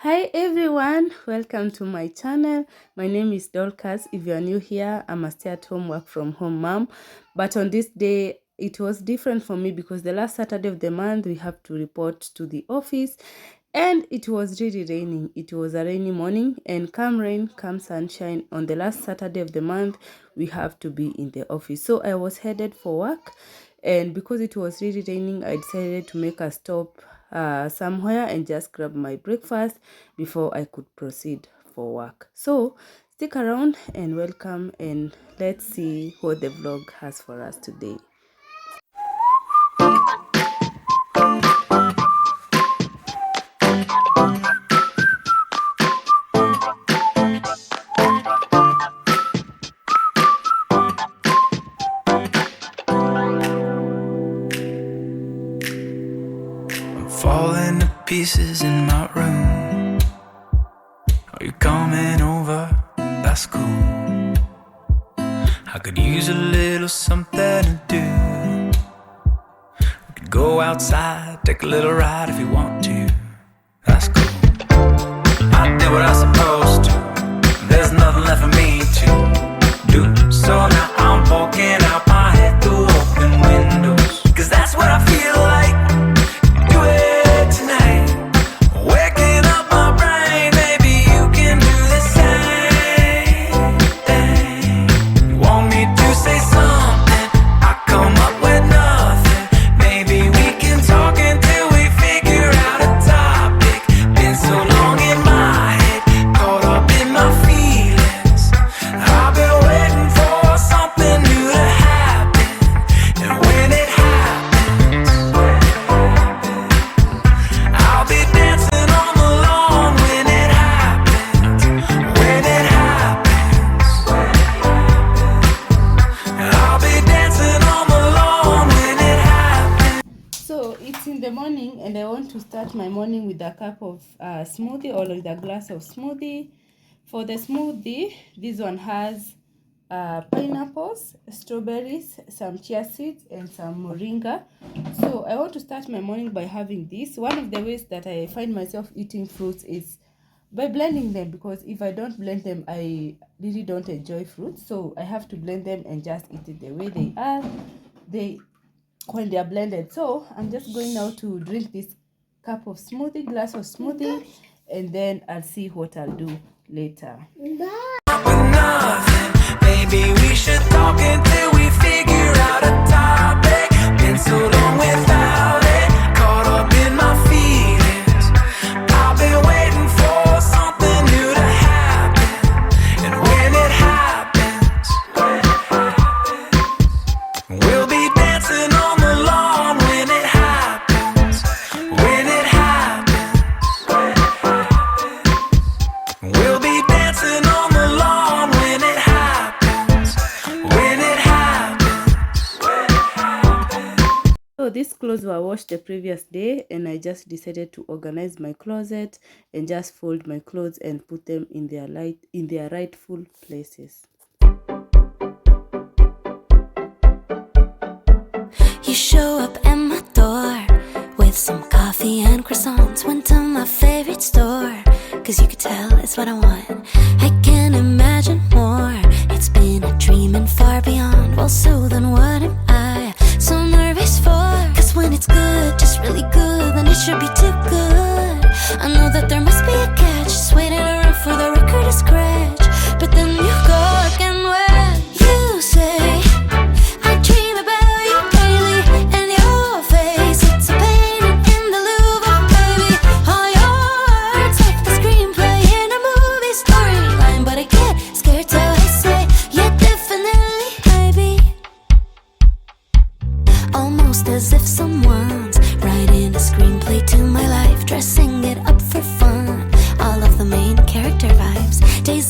Hi everyone, welcome to my channel. My name is Dorcas. If you are new here, I'm a stay-at-home work from home mom. But on this day, it was different for me because the last Saturday of the month, we have to report to the office. And it was really raining. It was a rainy morning, and come rain, come sunshine, on the last Saturday of the month, we have to be in the office. So I was headed for work, and because it was really raining, I decided to make a stop somewhere and just grab my breakfast before I could proceed for work. So stick around and welcome, and let's see what the vlog has for us today. Falling to pieces in my room. Are you coming over? That's cool. I could use a little something to do. We could go outside, take a little ride if you want to. That's cool. I did what I was supposed to. There's nothing left for me to do. So now I'm poking out my head through open windows, 'cause that's what I feel like. Do it tonight. Waking up my brain, maybe you can do the same thing. You want me to say something, I come up with nothing. Maybe we can talk until we figure out a topic. Been so long in my head, caught up in my feelings. I've been waiting for something new to happen, and when it happens, I'll be dancing on the lawn when it happens. When it happens, I'll be dancing on the lawn when it happens. So it's in the morning, and I want to start my morning with a cup of smoothie, or with a glass of smoothie. For the smoothie, this one has pineapples, strawberries, some chia seeds, and some moringa. So I want to start my morning by having this. One of the ways that I find myself eating fruits is by blending them, because if I don't blend them, I really don't enjoy fruits. So I have to blend them and just eat it the way they are, when they are blended. So I'm just going now to drink this cup of smoothie, glass of smoothie, and then I'll see what I'll do later. Nothing. Maybe we should talk until we figure out a topic. Been so long without it, caught up in my feelings. I've been waiting for something new to happen, and when it happens, we'll be dancing on the lawn when it happens. When it happens, we'll be dancing on the lawn when it happens. When it happens. So these clothes were washed the previous day, and I just decided to organize my closet and just fold my clothes and put them in their rightful places. You show up at my door with some coffee and croissants. Went to my favorite store, 'cause you could tell it's what I want. I can't imagine more. It's been a dream and far beyond. Well, so then what am I so nervous for? 'Cause when it's good, just really good, then it should be too good. I know that there must be a catch, just waiting around for the record to scratch. But then you go again when you say I dream about you daily, and your face, it's a painting in the Louvre, baby. All your words like the screenplay in a movie storyline, but I get scared till I say yeah, definitely, baby. Almost as if someone's writing a screenplay to my life, dressing it up for fun. All of the main character vibes. Days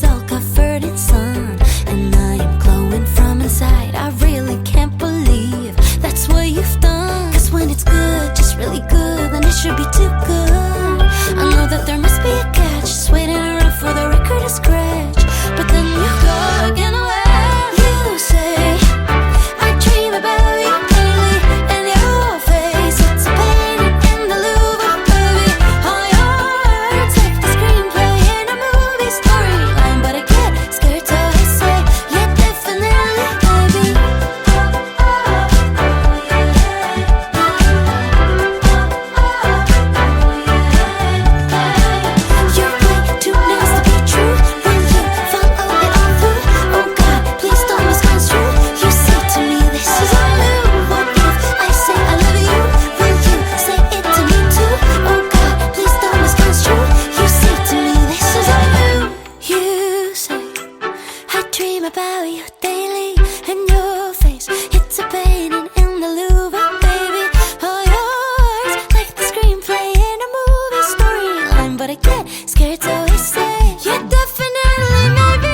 I get scared to always say, yeah, definitely, maybe.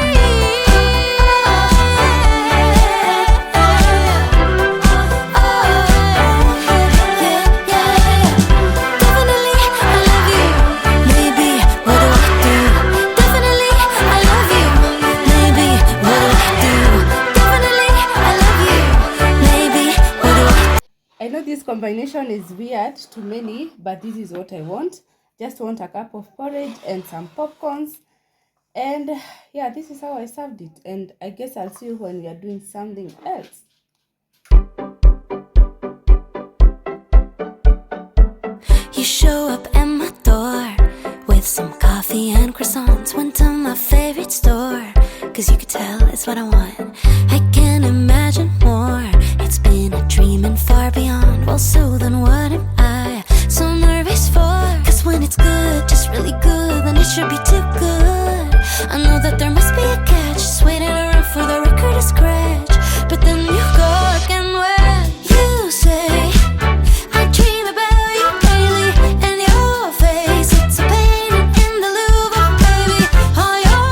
I know this combination is weird to many, but this is what I want. Just want a cup of porridge and some popcorns. And yeah, this is how I served it. And I guess I'll see you when we are doing something else. You show up at my door with some coffee and croissants. Went to my favorite store, cause you could tell it's what I want. I can't imagine more. It's been a dream and far beyond. Well, so then what am I so nervous for? Cause when it's good, just really good, then it should be too good. I know that there must be a catch, just waiting around for the record to scratch. But then you go again when you say, I dream about you daily, and your face, it's a painting in the Louvre, baby. All your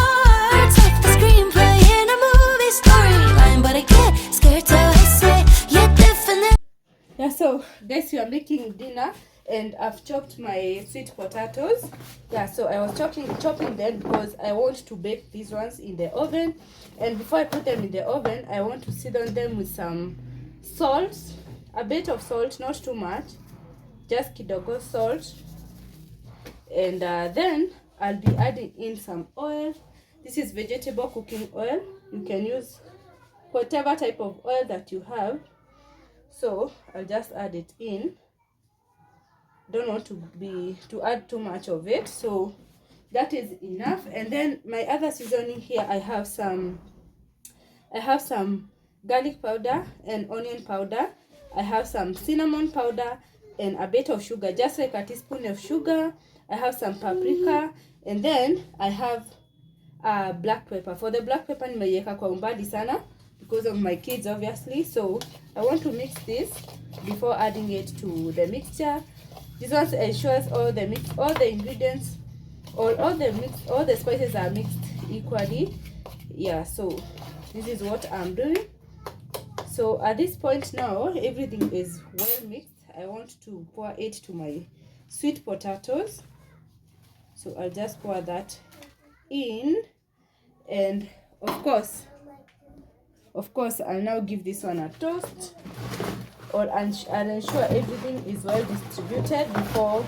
words like the screenplay in a movie storyline. But I get scared till I say, yeah, definitely. Yeah, so guys, we are making dinner and I've chopped my sweet potatoes. Yeah, so I was chopping them because I want to bake these ones in the oven. And before I put them in the oven, I want to season them with some salt, a bit of salt, not too much, just kidogo salt. And then I'll be adding in some oil. This is vegetable cooking oil. You can use whatever type of oil that you have. So I'll just add it in. Don't want to add too much of it, so that is enough. And then my other seasoning here, I have some garlic powder and onion powder. I have some cinnamon powder and a bit of sugar, just like a teaspoon of sugar. I have some paprika, and then I have black pepper. For the black pepper nimeiweka kwa umbali sana because of my kids, obviously. So I want to mix this before adding it to the mixture. This one ensures all the ingredients, all the spices are mixed equally. Yeah, so this is what I'm doing. So at this point now, everything is well mixed. I want to pour it to my sweet potatoes. So I'll just pour that in, and of course I'll now give this one a toast. I'll ensure everything is well distributed before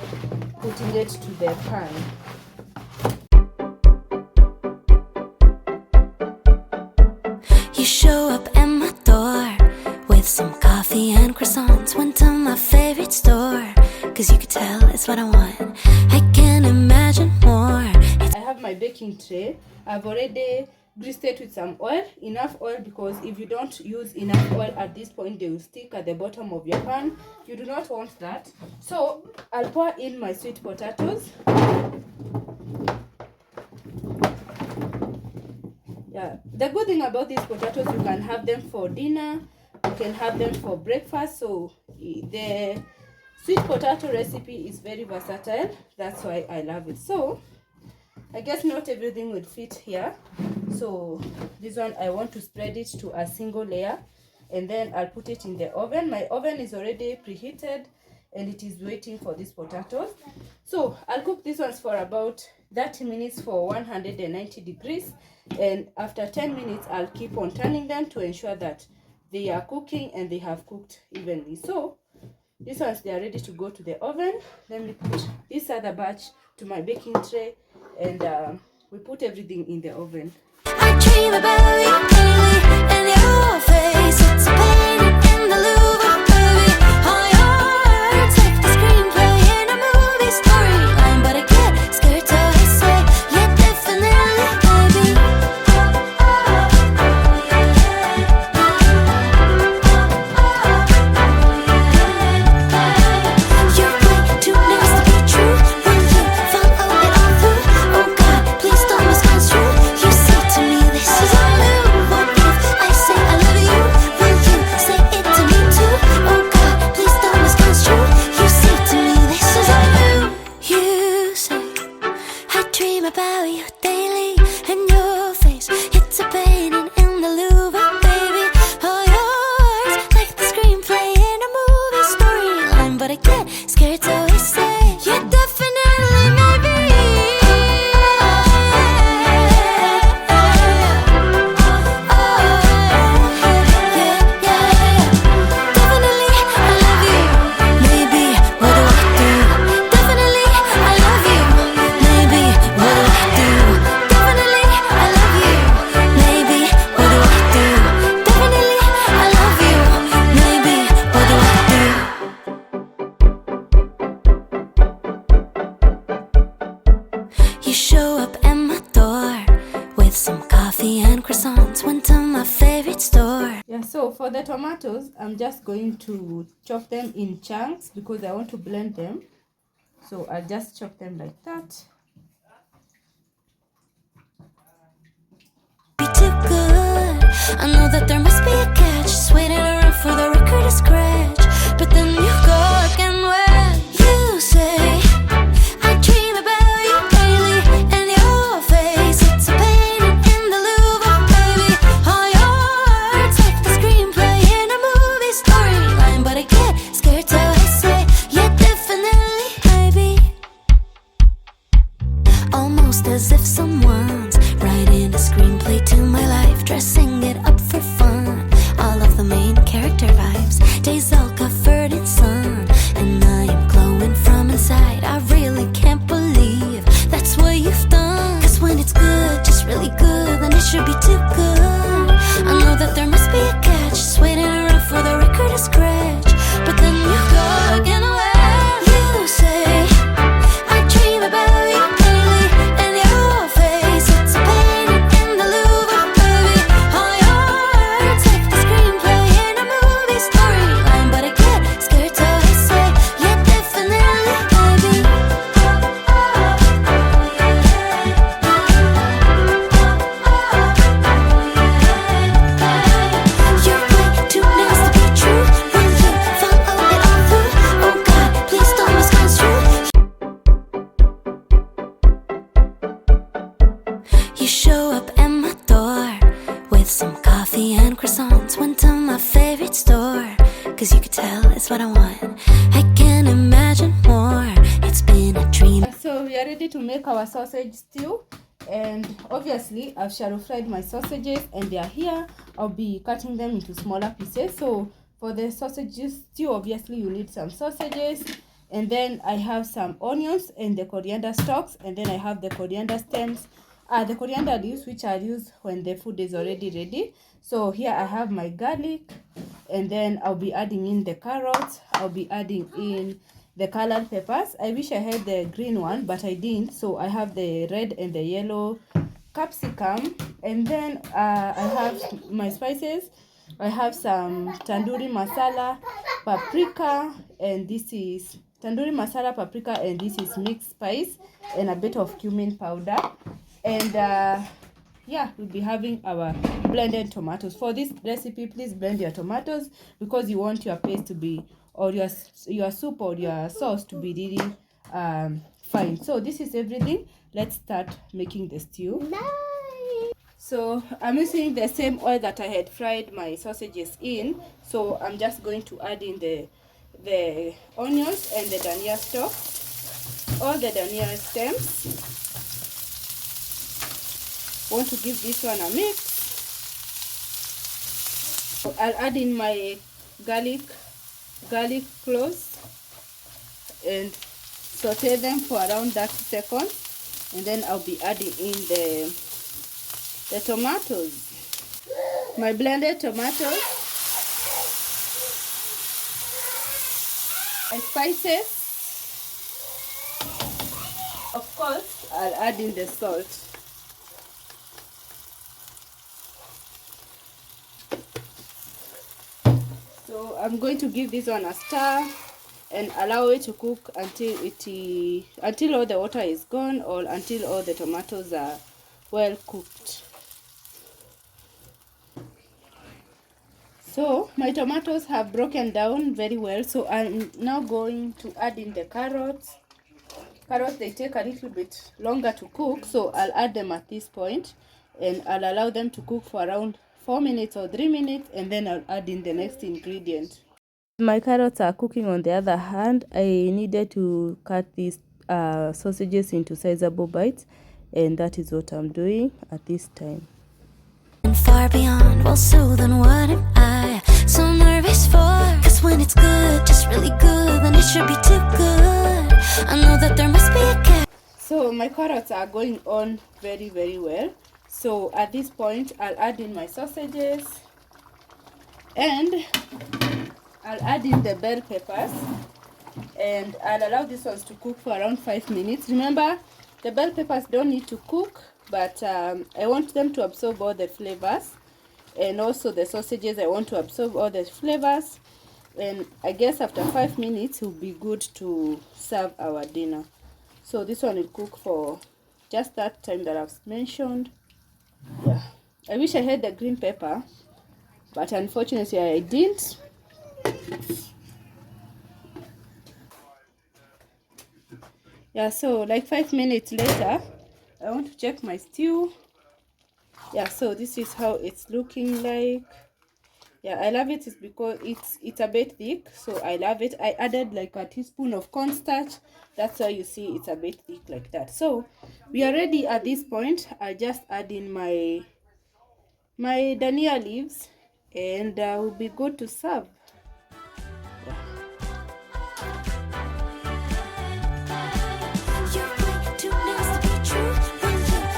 putting it to the pan. You show up at my door with some coffee and croissants. Went to my favorite store, cause you could tell it's what I want. I can't imagine more. I have my baking tray. I've already greased it with some oil, enough oil, because if you don't use enough oil at this point, they will stick at the bottom of your pan. You do not want that. So I'll pour in my sweet potatoes. Yeah, the good thing about these potatoes, you can have them for dinner, you can have them for breakfast. So the sweet potato recipe is very versatile. That's why I love it. So I guess not everything will fit here. So this one, I want to spread it to a single layer, and then I'll put it in the oven. My oven is already preheated and it is waiting for these potatoes. So I'll cook these ones for about 30 minutes for 190 degrees. And after 10 minutes, I'll keep on turning them to ensure that they are cooking and they have cooked evenly. So these ones, they are ready to go to the oven. Let me put this other batch to my baking tray, and we put everything in the oven. I dream about you daily, and your face, it's a painting in the Louvre, baby. All your words like the screenplay in a movie storyline. But I get scared till I say, yeah, definitely, baby. You're way too nice to be true. When you follow it all through, oh God, please don't misconstrue. You say to me, this is all new. What if I dream about you daily, and your face, it's a painting in the Louvre, baby. All yours, like the screenplay in a movie storyline. But I get scared, so I say, yeah, definitely, maybe. You show up at my door with some coffee and croissants. Went to my favorite store. Yeah, so for the tomatoes, I'm just going to chop them in chunks because I want to blend them. So I'll just chop them like that. Be too good. I know that there must be a catch. Just waiting around for the record to scratch. But then you go again when you say, I dream about you daily, and your face, it's a painting in the Louvre, baby. All yours, like the screenplay in a movie storyline. But I get scared, so I say, yeah, definitely, maybe. Almost as if someone's writing a screenplay to my life, dressing it up for fun. All of the main character vibes, days all covered in sun, and I am glowing from inside. I really can't believe that's what you've done. Cause when it's good, just really good, then it should be too good. I know that there must be a catch, just waiting around for the record to scratch. But then you go again when you say, I dream about you daily, and your face, it's a painting in the Louvre, baby. All yours, like the screenplay in a movie storyline. But I get scared, so I say, yeah, definitely, maybe. You're way too nice to be true. When you follow it all through, oh God, please don't misconstrue. You show up at my door with some coffee and croissants. Went to my favorite store, cause you could tell it's what I want. I can't imagine more. It's been a dream. So we are ready to make our sausage stew, and obviously I've shallow fried my sausages and they are here. I'll be cutting them into smaller pieces. So for the sausage stew, obviously you need some sausages, and then I have some onions and the coriander stalks, and then I have the coriander stems, the coriander leaves, which are used when the food is already ready. So here I have my garlic, and then I'll be adding in the carrots. I'll be adding in the colored peppers. I wish I had the green one, but I didn't. So I have the red and the yellow capsicum, and then I have my spices. I have some tandoori masala, paprika, and this is tandoori masala, paprika, and this is mixed spice, and a bit of cumin powder. And yeah, we'll be having our blended tomatoes. For this recipe, please blend your tomatoes because you want your paste to be, or your soup or your sauce to be really fine. So this is everything. Let's start making the stew. So I'm using the same oil that I had fried my sausages in. So I'm just going to add in the onions and the dania stalk, all the dania stems. Want to give this one a mix. So I'll add in my garlic cloves and saute them for around 30 seconds, and then I'll be adding in the tomatoes, my blended tomatoes, my spices. Of course, I'll add in the salt. So I'm going to give this one a stir and allow it to cook until all the water is gone, or until all the tomatoes are well cooked. So my tomatoes have broken down very well, so I'm now going to add in the carrots. Carrots, they take a little bit longer to cook, so I'll add them at this point, and I'll allow them to cook for around 4 minutes or 3 minutes, and then I'll add in the next ingredient. My carrots are cooking. On the other hand, I needed to cut these sausages into sizable bites, and that is what I'm doing at this time. And far beyond, well, so then what am I so nervous for? Cause when it's good, just really good, then it should be too good. I know that there must be a catch. So my carrots are going on very, very well. So at this point, I'll add in my sausages, and I'll add in the bell peppers, and I'll allow these ones to cook for around 5 minutes. Remember, the bell peppers don't need to cook, but I want them to absorb all the flavors, and also the sausages, I want to absorb all the flavors. And I guess after 5 minutes, it will be good to serve our dinner. So this one will cook for just that time that I've mentioned. Yeah, I wish I had the green pepper, but unfortunately I didn't. Yeah, so like 5 minutes later, I want to check my stew. Yeah, so this is how it's looking like. Yeah, I love it. It's because it's a bit thick, so I love it. I added like a teaspoon of cornstarch. That's why you see it's a bit thick like that. So we are ready at this point. I just add in my dhania leaves, and we'll be good to serve.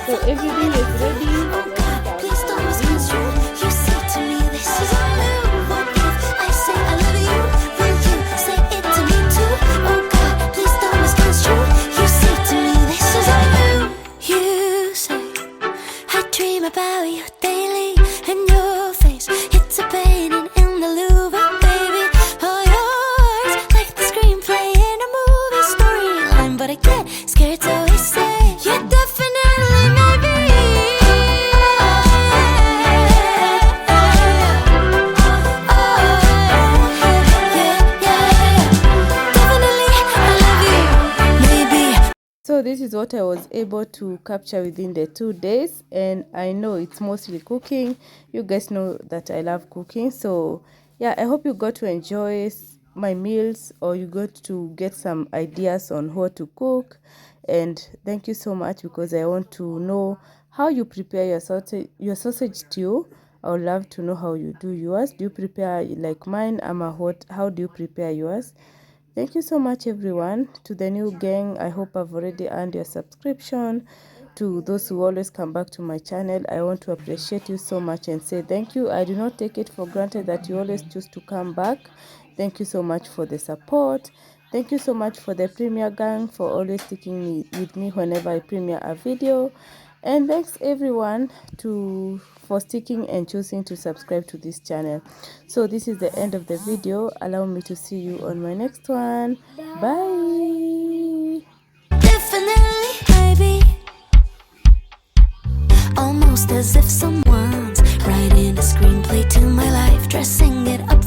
So everything is ready. Please don't misconstrue. You say to me, this is all new. What if I say I love you? Will you say it to me too? Oh God, please don't misconstrue. You say to me, this is all new. You say I dream about you daily, and your face, it's a painting in the Louvre, baby. All yours, like the screenplay in a movie storyline. But I get scared to always say you're definitely maybe. So this is what I was able to capture within the 2 days, and I know it's mostly cooking. You guys know that I love cooking, so yeah, I hope you got to enjoy my meals, or you got to get some ideas on what to cook. And thank you so much, because I want to know how you prepare your sausage stew. I would love to know how you do yours. Do you prepare like mine? How do you prepare yours? Thank you so much, everyone. To the new gang, I hope I've already earned your subscription. To those who always come back to my channel, I want to appreciate you so much and say thank you. I do not take it for granted that you always choose to come back. Thank you so much for the support. Thank you so much for the Premier gang for always sticking with me whenever I premiere a video. And thanks everyone for sticking and choosing to subscribe to this channel. So this is the end of the video. Allow me to see you on my next one. Bye. Definitely, maybe. Almost as if someone's writing a screenplay to my life, dressing it up